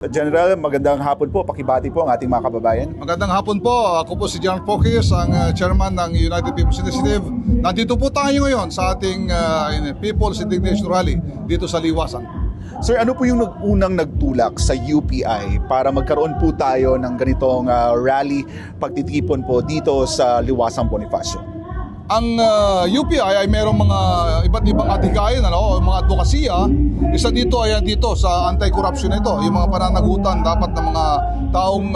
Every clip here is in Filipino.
General, magandang hapon po. Pakibati po ang ating mga kababayan. Magandang hapon po. Ako po si General Pokis, ang chairman ng United People's Initiative. Nandito po tayo ngayon sa ating People's Indignation Rally dito sa Liwasan. Sir, ano po yung unang nagtulak sa UPI para magkaroon po tayo ng ganitong rally pagtitipon po dito sa Liwasang Bonifacio? Ang UPI ay mayroong mga iba't ibang adhikain, mga advokasya. Isa dito ay dito sa anti-corruption ito, yung mga pananagutan dapat ng mga taong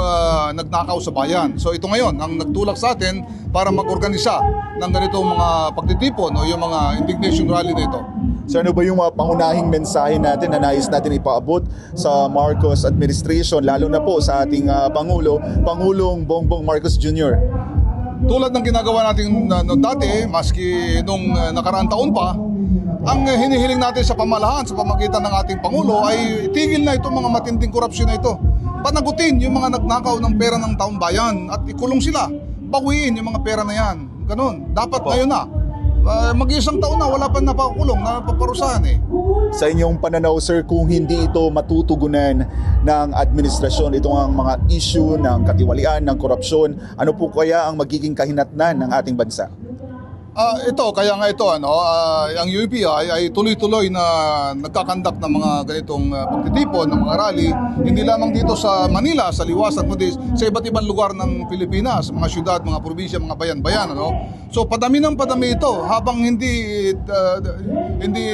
nagnakaw sa bayan. So ito ngayon ang nagtulak sa atin para mag-organisa ng ganitong mga pagtitipon o yung mga indignation rally na ito. So ano ba yung mga pangunahing mensahe natin na nais natin ipaabot sa Marcos administration, lalo na po sa ating Pangulong Bongbong Marcos Jr.? Tulad ng ginagawa natin dati, maski nung nakaraang taon pa, ang hinihiling natin sa pamahalaan sa pamagitan ng ating Pangulo ay itigil na itong mga matinding korupsyon na ito. Panagutin yung mga nagnakaw ng pera ng taong bayan at ikulong sila. Bawiin yung mga pera na yan. Ganun. Dapat ngayon na. Mag-isang taon na, wala pa napakulong, napaparusahan eh. Sa inyong pananaw, sir, kung hindi ito matutugunan ng administrasyon, itong ang mga issue ng katiwalian, ng korupsyon, ano po kaya ang magiging kahinatnan ng ating bansa? Ang UPI ay tuloy-tuloy na nagkakandak ng mga ganitong pagtitipon, ng mga rally, hindi lamang dito sa Manila, sa Liwasan, kundi sa iba't ibang lugar ng Pilipinas, mga syudad, mga probinsya, mga bayan-bayan. So padami ng padami ito, habang hindi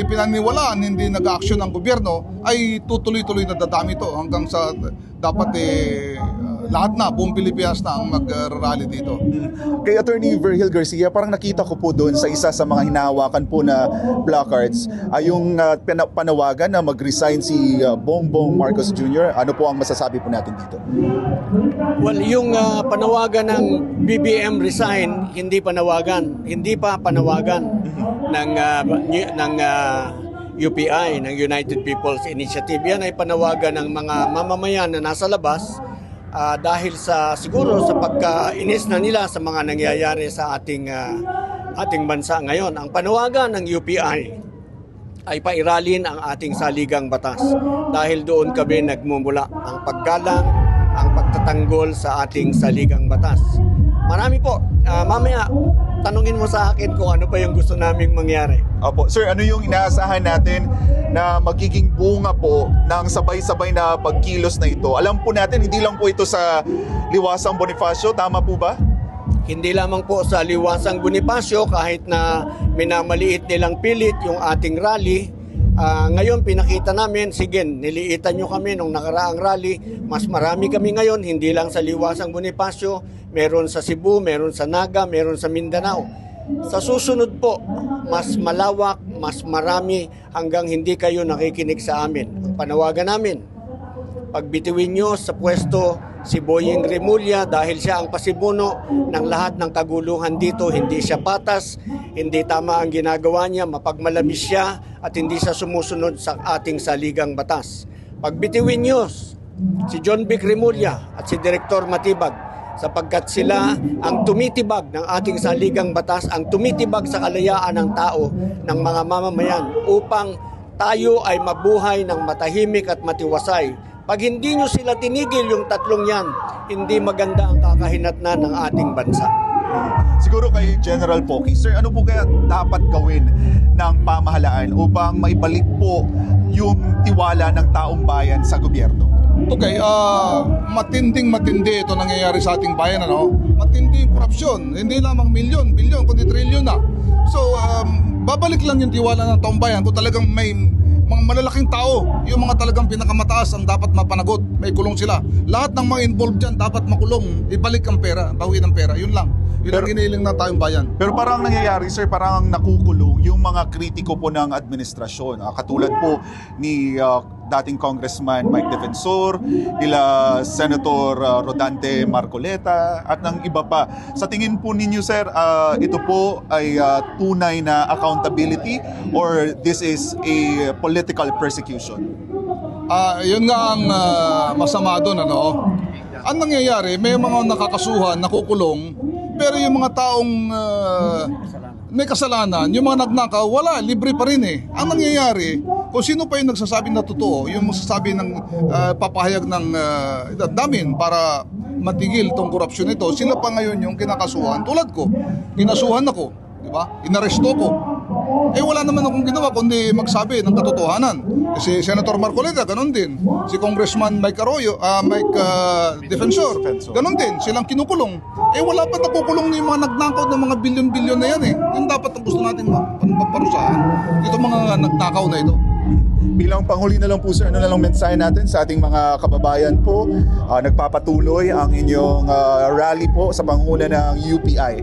pinaniwalaan, hindi nag-action ang gobyerno, ay tutuloy-tuloy na dadami ito hanggang sa dapat lahat na, buong Pilipinas na ang mag-rally dito. Kay Attorney Virgil Garcia, parang nakita ko po doon sa isa sa mga hinahawakan po na placards ay yung panawagan na mag-resign si Bongbong Marcos Jr. Ano po ang masasabi po natin dito? Well, yung panawagan ng BBM resign, hindi pa panawagan ng UPI, ng United People's Initiative. Yan ay panawagan ng mga mamamayan na nasa labas dahil siguro sa pagkainis na nila sa mga nangyayari sa ating bansa ngayon. Ang panawagan ng UPI ay pairalin ang ating saligang batas dahil doon kami nagmumula ang paggalang, ang pagtatanggol sa ating saligang batas. Marami po. Mamaya, tanungin mo sa akin kung ano pa yung gusto naming mangyari. Opo. Sir, ano yung inaasahan natin na magiging bunga po ng sabay-sabay na pagkilos na ito? Alam po natin, hindi lang po ito sa Liwasang Bonifacio. Tama po ba? Hindi lamang po sa Liwasang Bonifacio, kahit na minamaliit nilang pilit yung ating rally. Ngayon pinakita namin, sige, niliitan nyo kami nung nakaraang rally. Mas marami kami ngayon, hindi lang sa Liwasang Bonifacio, meron sa Cebu, meron sa Naga, meron sa Mindanao. Sa susunod po, mas malawak, mas marami hanggang hindi kayo nakikinig sa amin. Ang panawagan namin, pagbitiwin nyo sa pwesto si Boying Remulla dahil siya ang pasimuno ng lahat ng kaguluhan dito. Hindi siya patas, hindi tama ang ginagawa niya, mapagmalabis siya at hindi siya sumusunod sa ating saligang batas. Pagbitiwin nyo si John Vic Remulla at si Director Matibag sapagkat sila ang tumitibag ng ating saligang batas, ang tumitibag sa kalayaan ng tao, ng mga mamamayan upang tayo ay mabuhay ng matahimik at matiwasay. Pag hindi nyo sila tinigil yung tatlong yan, hindi maganda ang kakahinatnan ng ating bansa. Siguro kay General Poki, sir, ano po kaya dapat gawin ng pamahalaan upang maibalik po yung tiwala ng taong bayan sa gobyerno? Okay, matindi ito nangyayari sa ating bayan, matindi yung korupsyon, hindi lamang milyon, bilyon, kundi trilyon na. So, babalik lang yung tiwala ng taong bayan kung talagang may mga malalaking tao, yung mga talagang pinakamataas ang dapat mapanagot, may kulong sila. Lahat ng mga involved dyan dapat makulong, ibalik ang pera, bawi ng pera, yun lang. Yun ang inihiling ng tayong bayan. Pero parang nangyayari, sir, parang nakukulong yung mga kritiko po ng administrasyon. Katulad po ni dating Congressman Mike Defensor, nila Senator Rodante Marcoleta, at ng iba pa. Sa tingin po ninyo, sir, ito po ay tunay na accountability or this is a political persecution? Yun nga ang masama doon, Ang nangyayari, may mga nakakasuhan, nakukulong, pero yung mga taong may kasalanan, yung mga nagnakaw, wala, libre pa rin eh. Ang nangyayari, kung sino pa yung nagsasabi na totoo, yung magsasabi ng papahayag ng damin para matigil tong korupsyon ito, sila pa ngayon yung kinakasuhan. Tulad ko, kinasuhan ako, di ba? Inaresto ko. Eh wala naman akong ginawa kundi magsabi ng katotohanan. Si Senator Marcoleta, ganun din. Si Congressman Mike Arroyo, Defensor, ganun din. Silang kinukulong. Eh wala pa nakukulong yung mga nagnakaw ng mga bilyon-bilyon na yan eh. Yung dapat ang gusto natin maparusahan. Ito mga nagnakaw na ito. Bilang panghuli na lang po sir, ano na lang mensahe natin sa ating mga kababayan po. Nagpapatuloy ang inyong rally po sa pangunguna ng UPI.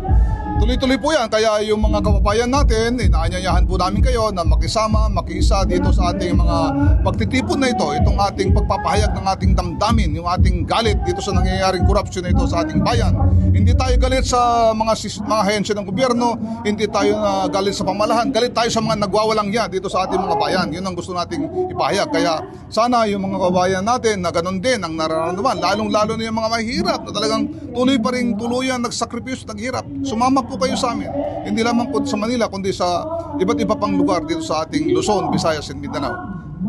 Tuloy-tuloy po yan, kaya yung mga kababayan natin, inaanyayahan po namin kayo na makisama, makiisa dito sa ating mga pagtitipon na ito, itong ating pagpapahayag ng ating damdamin, yung ating galit dito sa nangyayaring korupsyon na ito sa ating bayan. Hindi tayo galit sa mga ahensya ng gobyerno, hindi tayo galit sa pamalahan, galit tayo sa mga nagwawalangya dito sa ating mga bayan. Yun ang gusto nating ipahayag. Kaya sana yung mga kababayan natin na ganun din ang nararamdaman, lalong-lalo na yung mga mahihirap na talagang tuloy pa rin tuluyan, nagsakripisyo, naghirap. Sumama po kayo sa amin. Hindi lamang po sa Manila, kundi sa iba't iba pang lugar dito sa ating Luzon, Visayas, and Mindanao.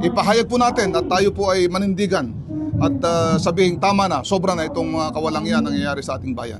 Ipahayag po natin at tayo po ay manindigan at sabihing tama na, sobra na itong mga kawalangyan nangyayari sa ating bayan.